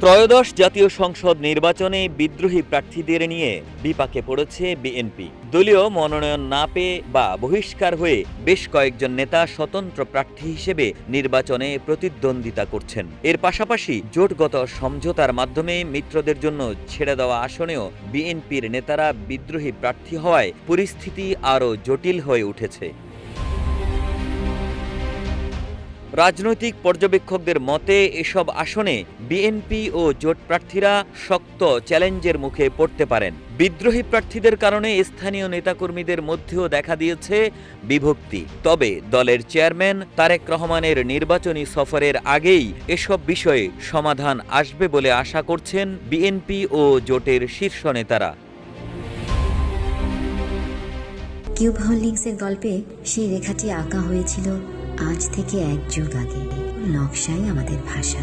ত্রয়োদশ জাতীয় সংসদ নির্বাচনে বিদ্রোহী প্রার্থীদের নিয়ে বিপাকে পড়েছে বিএনপি। দলীয় মনোনয়ন না পেয়ে বা বহিষ্কার হয়ে বেশ কয়েকজন নেতা স্বতন্ত্র প্রার্থী হিসেবে নির্বাচনে প্রতিদ্বন্দ্বিতা করছেন। এর পাশাপাশি জোটগত সমঝোতার মাধ্যমে মিত্রদের জন্য ছেড়ে দেওয়া আসনেও বিএনপির নেতারা বিদ্রোহী প্রার্থী হওয়ায় পরিস্থিতি আরও জটিল হয়ে উঠেছে। রাজনৈতিক পর্যবেক্ষকদের মতে এসব আসনে বিএনপি ও জোট প্রার্থীরা শক্ত চ্যালেঞ্জের মুখে পড়তে পারেন। বিদ্রোহী প্রার্থীদের কারণে স্থানীয় নেতাকর্মীদের মধ্যেও দেখা দিয়েছে বিভক্তি। তবে দলের চেয়ারম্যান তারেক রহমানের নির্বাচনী সফরের আগেই এসব বিষয়ে সমাধান আসবে বলে আশা করছেন বিএনপি ও জোটের শীর্ষ নেতারা। কিউব হোল্ডিংসের গল্পে সেই রেখাটি আঁকা হয়েছিল আজ থেকে 1 যুগ আগে। নকশাই আমাদের ভাষা।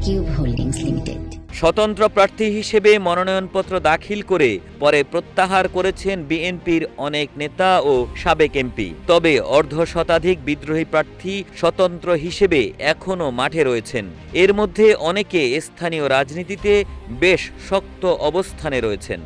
Cube holdings limited. স্বতন্ত্র প্রার্থী হিসেবে মনোনয়নপত্র দাখিল করে পরে প্রত্যাহার করেছেন বিএনপির অনেক নেতা ও সাবেক এমপি। তবে অর্ধশতাধিক বিদ্রোহী প্রার্থী স্বতন্ত্র হিসেবে এখনও মাঠে রয়েছেন। এর মধ্যে অনেকে স্থানীয় রাজনীতিতে বেশ শক্ত অবস্থানে রয়েছেন।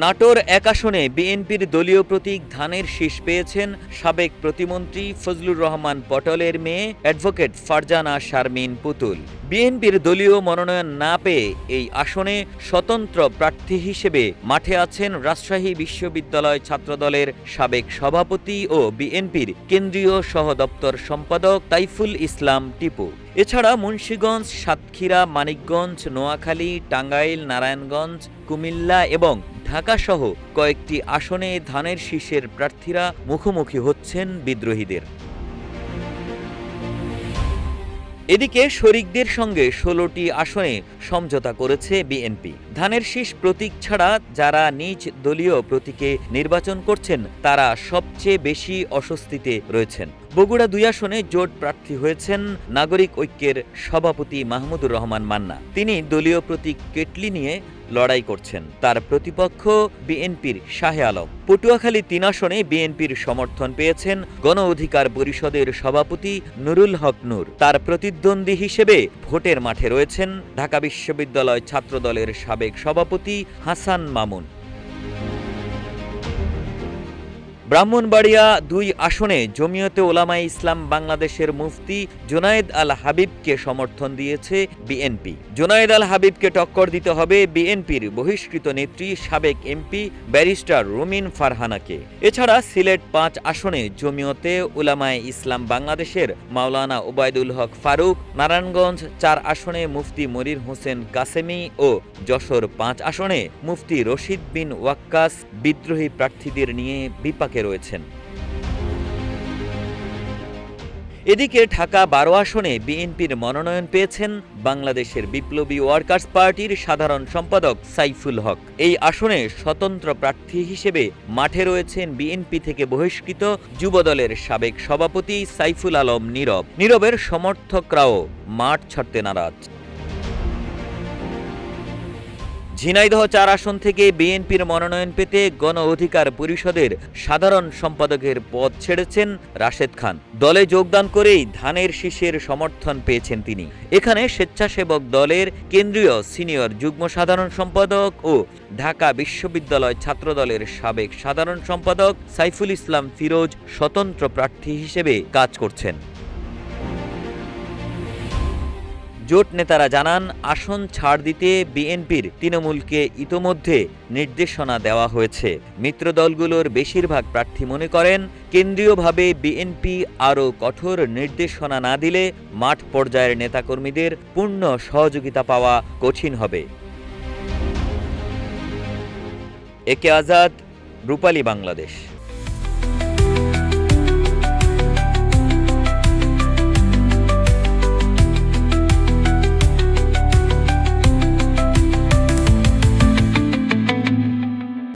নাটোর 1 আসনে বিএনপির দলীয় প্রতীক ধানের শীষ পেয়েছেন সাবেক প্রতিমন্ত্রী ফজলুর রহমান পটলের মেয়ে অ্যাডভোকেট ফারজানা শারমিন পুতুল। বিএনপির দলীয় মনোনয়ন না পেয়ে এই আসনে স্বতন্ত্র প্রার্থী হিসেবে মাঠে আছেন রাজশাহী বিশ্ববিদ্যালয় ছাত্রদলের সাবেক সভাপতি ও বিএনপির কেন্দ্রীয় সহদপ্তর সম্পাদক তাইফুল ইসলাম টিপু। এছাড়া মুন্সিগঞ্জ, সাতক্ষীরা, মানিকগঞ্জ, নোয়াখালী, টাঙ্গাইল, নারায়ণগঞ্জ, কুমিল্লা এবং ঢাকাসহ কয়েকটি আসনে ধানের শীষের প্রার্থীরা মুখোমুখি হচ্ছেন বিদ্রোহীদের। এদিকে শরিকদের সঙ্গে 16টি আসনে সমঝোতা করেছে বিএনপি। ধানের শীষ প্রতীক ছাড়া যারা নিজ দলীয় প্রতীকে নির্বাচন করছেন তারা সবচেয়ে বেশি অস্বস্তিতে রয়েছেন। বগুড়া 2 আসনে জোট প্রার্থী হয়েছেন নাগরিক ঐক্যের সভাপতি মাহমুদুর রহমান মান্না। তিনি দলীয় প্রতীক কেটলি নিয়ে লড়াই করছেন। তার প্রতিপক্ষ বিএনপির শাহে আলম। পটুয়াখালী 3 আসনে বিএনপির সমর্থন পেয়েছেন গণ অধিকার পরিষদের সভাপতি নুরুল হক নূর। তার প্রতিদ্বন্দ্বী হিসেবে ভোটের মাঠে রয়েছেন ঢাকা বিশ্ববিদ্যালয় ছাত্রদলের সাবেক সভাপতি হাসান মামুন। ব্রাহ্মণবাড়িয়া 2 আসনে জমিয়তে ওলামায়ে ইসলাম বাংলাদেশের মুফতি জুনায়েদ আল হাবিবকে সমর্থন দিয়েছে বিএনপি। জুনায়েদ আল হাবিবকে টক্কর দিতে হবে বিএনপির বহিষ্কৃত নেত্রী সাবেক এমপি ব্যারিস্টার রুমিন ফারহানাকে। এছাড়া সিলেট 5 আসনে জমিয়তে ওলামায়ে ইসলাম বাংলাদেশের মাওলানা ওবায়দুল হক ফারুক, নারায়ণগঞ্জ 4 আসনে মুফতি মনির হোসেন কাসেমি ও যশোর 5 আসনে মুফতি রশিদ বিন ওয়াক্কাস বিদ্রোহী প্রার্থীদের নিয়ে বিপাকে রয়েছেন। এদিকে ঢাকা 12 আসনে বিএনপির মনোনয়ন পেয়েছেন বাংলাদেশের বিপ্লবী ওয়ার্কার্স পার্টির সাধারণ সম্পাদক সাইফুল হক। এই আসনে স্বতন্ত্র প্রার্থী হিসেবে মাঠে রয়েছেন বিএনপি থেকে বহিষ্কৃত যুবদলের সাবেক সভাপতি সাইফুল আলম নীরব। নীরবের সমর্থকরাও মাঠ ছাড়তে নারাজ। ঝিনাইদহ 4 আসন থেকে বিএনপির মনোনয়ন পেতে গণ অধিকার পরিষদের সাধারণ সম্পাদকের পদ ছেড়েছেন রাশেদ খান। দলে যোগদান করেই ধানের শীষের সমর্থন পেয়েছেন তিনি। এখানে স্বেচ্ছাসেবক দলের কেন্দ্রীয় সিনিয়র যুগ্ম সাধারণ সম্পাদক ও ঢাকা বিশ্ববিদ্যালয় ছাত্রদলের সাবেক সাধারণ সম্পাদক সাইফুল ইসলাম ফিরোজ স্বতন্ত্র প্রার্থী হিসেবে কাজ করছেন। জোট নেতারা জানান, আসন ছাড় দিতে বিএনপির তৃণমূলকে ইতোমধ্যে নির্দেশনা দেওয়া হয়েছে। মিত্র দলগুলোর বেশিরভাগ প্রার্থী মনে করেন কেন্দ্রীয়ভাবে বিএনপি আরও কঠোর নির্দেশনা না দিলে মাঠ পর্যায়ের নেতাকর্মীদের পূর্ণ সহযোগিতা পাওয়া কঠিন হবে। একে আজাদ, রূপালী বাংলাদেশ।